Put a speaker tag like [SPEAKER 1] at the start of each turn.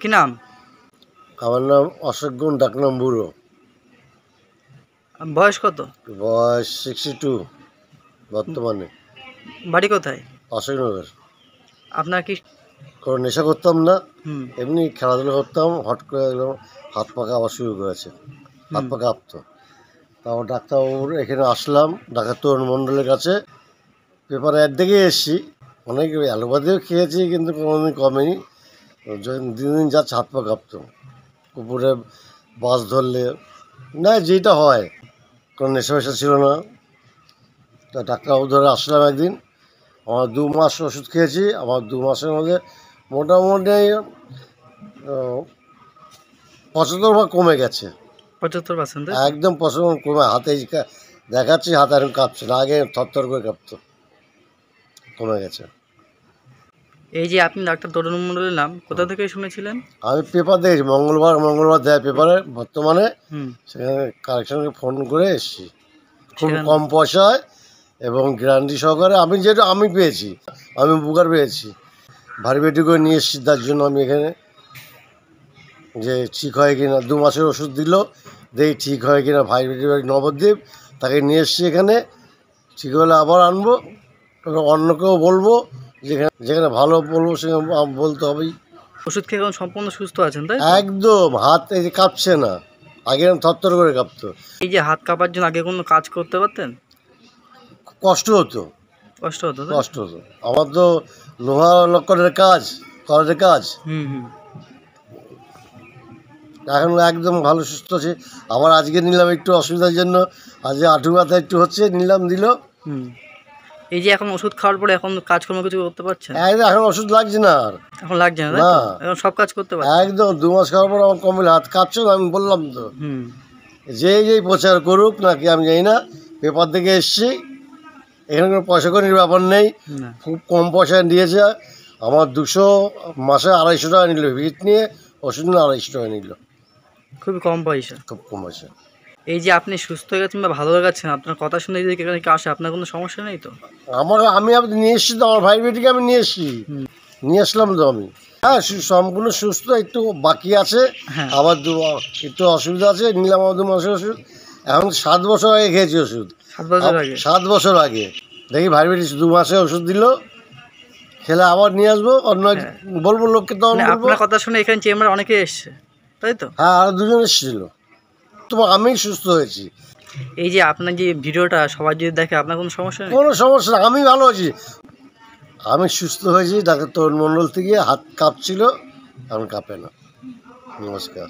[SPEAKER 1] কি নাম?
[SPEAKER 2] আমার নাম অশোক গুণ, ডাকনাম বুড়ো।
[SPEAKER 1] বয়স কত?
[SPEAKER 2] বয়স 62 বর্তমানে।
[SPEAKER 1] বাড়ি কোথায়?
[SPEAKER 2] অশোকনগর।
[SPEAKER 1] আপনার কি?
[SPEAKER 2] কোনো নেশা করতাম না,
[SPEAKER 1] হুম
[SPEAKER 2] এমনি খেলাধুলা করতাম। হট করে একদম হাত পা কাঁপা শুরু করেছে, হাত
[SPEAKER 1] হুম
[SPEAKER 2] পা কাঁপতো। তারপর ডাক্তারবাবুর এখানে আসলাম, ডাক্তার তরুণ মণ্ডলের কাছে। পেপারে অ্যাড দেখে এসেছি, অনেক অ্যালোপ্যাথিও খেয়েছি কিন্তু কোনোদিন কমেনি। যখন দিন দিন যাচ্ছে হাত পা কাঁপতো, উপরে বাস ধরলে না, যেটা হয়। কোনো নেশা ফেশা ছিল না। তা ডাক্তারবাবু ধরে আসলাম একদিন। আমার 2 মাস ওষুধ খেয়েছি। আমার 2 মাসের মধ্যে মোটামুটি 75% কমে গেছে।
[SPEAKER 1] 75%?
[SPEAKER 2] একদম 75% কমে, হাতে দেখাচ্ছি, হাতে এখন কাঁপছে না, আগে থরথর করে কাঁপতো। কমে গেছে।
[SPEAKER 1] এই যে আপনি ডাক্তার তরুণ মণ্ডলের নাম কোথা থেকে শুনেছিলেন?
[SPEAKER 2] আমি পেপার দেখেছি, মঙ্গলবার দেয় পেপারে বর্তমানে।
[SPEAKER 1] হুম
[SPEAKER 2] সেখানে কালেকশনকে ফোন করে এসেছি। খুব
[SPEAKER 1] সেখানে
[SPEAKER 2] কম পয়সায় এবং গ্যারান্টি সহকারে। আমি পেয়েছি, আমি উপকার পেয়েছি। ভারী বেটি করে নিয়ে এসেছি, তার জন্য আমি এখানে যে ঠিক হয় কিনা। 2 মাসের ওষুধ দিল, দেখি ঠিক হয় কিনা। ভারী বেটি নবদ্বীপ, তাকে নিয়ে এসেছি এখানে। ঠিক হলে আবার আনবো এবং অন্যকেও বলবো। যেখানে যেখানে ভালো বলবো সেখানে বলতে হবেই।
[SPEAKER 1] ওষুধ খেয়ে এখন সম্পূর্ণ সুস্থ আছেন, তাই তো?
[SPEAKER 2] একদম হাত এই যে কাঁপছে না, আগে থরথর করে কাঁপতো।
[SPEAKER 1] এই যে হাত কাঁপার জন্য আগে কোনো কাজ করতে পারতেন?
[SPEAKER 2] কষ্ট হতো,
[SPEAKER 1] কষ্ট হতো, তাই?
[SPEAKER 2] কষ্ট হতো। আমার তো লোহা লক্করের কাজ, করার কাজ।
[SPEAKER 1] হুম হুম
[SPEAKER 2] এখন একদম ভালো সুস্থ আছে। আবার আজকে নিলাম একটু অসুবিধার জন্য, আজকে হাঁটু ব্যথা একটু হচ্ছে, নিলাম, দিল।
[SPEAKER 1] হুম এই যে এখন ওষুধ খাওয়ার পরে এখন কাজকর্ম কিছু করতে পারছেন?
[SPEAKER 2] এখন ওষুধ লাগছে না আর।
[SPEAKER 1] এখন লাগছে না, তাই
[SPEAKER 2] না,
[SPEAKER 1] তো? এখন সব কাজ করতে পারছেন?
[SPEAKER 2] একদম 2 মাস খাওয়ার পর আমার কমলে হাত কাঁপছে না, আমি বললাম তো।
[SPEAKER 1] হুম
[SPEAKER 2] যেই প্রচার করুক নাকি আমি জানি না, পেপার থেকে এসছি। এখানে কোনো পয়সা করির ব্যাপার নেই,
[SPEAKER 1] না,
[SPEAKER 2] খুব কম পয়সায় দিয়েছে। আমার 200, মাসে 250 টাকা নিল। ভিট নিয়ে ওষুধ নিয়ে 250 টাকা নিল।
[SPEAKER 1] খুবই কম পয়সা।
[SPEAKER 2] খুব কম পয়সা।
[SPEAKER 1] এই যে আপনি সুস্থ হয়ে গেছেন বা ভালো হয়ে গেছেন, আপনার কথা শুনে যদি এখানে কেউ আসে, আপনার কোনো সমস্যা নেই তো?
[SPEAKER 2] আমি নিয়ে এসেছি তো, আমার ভাই বেটিকে আমি নিয়ে এসেছি,
[SPEAKER 1] হুম
[SPEAKER 2] নিয়ে আসলাম তো আমি। হ্যাঁ, সম্পূর্ণ সুস্থ, একটু বাকি আছে।
[SPEAKER 1] হ্যাঁ
[SPEAKER 2] আবার একটু অসুবিধা আছে, নিলাম আমার 2 মাসের ওষুধ। এখন 7 বছর আগে খেয়েছি ওষুধ।
[SPEAKER 1] 7 বছর আগে?
[SPEAKER 2] 7 বছর আগে। দেখি ভাই বেটি 2 মাসে ওষুধ দিল, খেলে আবার নিয়ে আসবো। অন্য
[SPEAKER 1] হ্যাঁ,
[SPEAKER 2] বলবো লোককে, তখন
[SPEAKER 1] মানে
[SPEAKER 2] বলবো।
[SPEAKER 1] আপনার কথা শুনে এখানে চেম্বারে অনেকে এসছে, তাই তো?
[SPEAKER 2] হ্যাঁ, আরো 2 জন এসেছিল। তো আমি সুস্থ হয়েছি।
[SPEAKER 1] এই যে আপনার যে ভিডিওটা সবাই যদি দেখে, আপনার কোনো সমস্যা নেই?
[SPEAKER 2] কোনো সমস্যা না, আমি ভালো আছি। আমি সুস্থ হয়েছি। ডাক্তার তরুণ মণ্ডল থেকে হাত কাঁপছিল, এখন কাঁপে না। নমস্কার।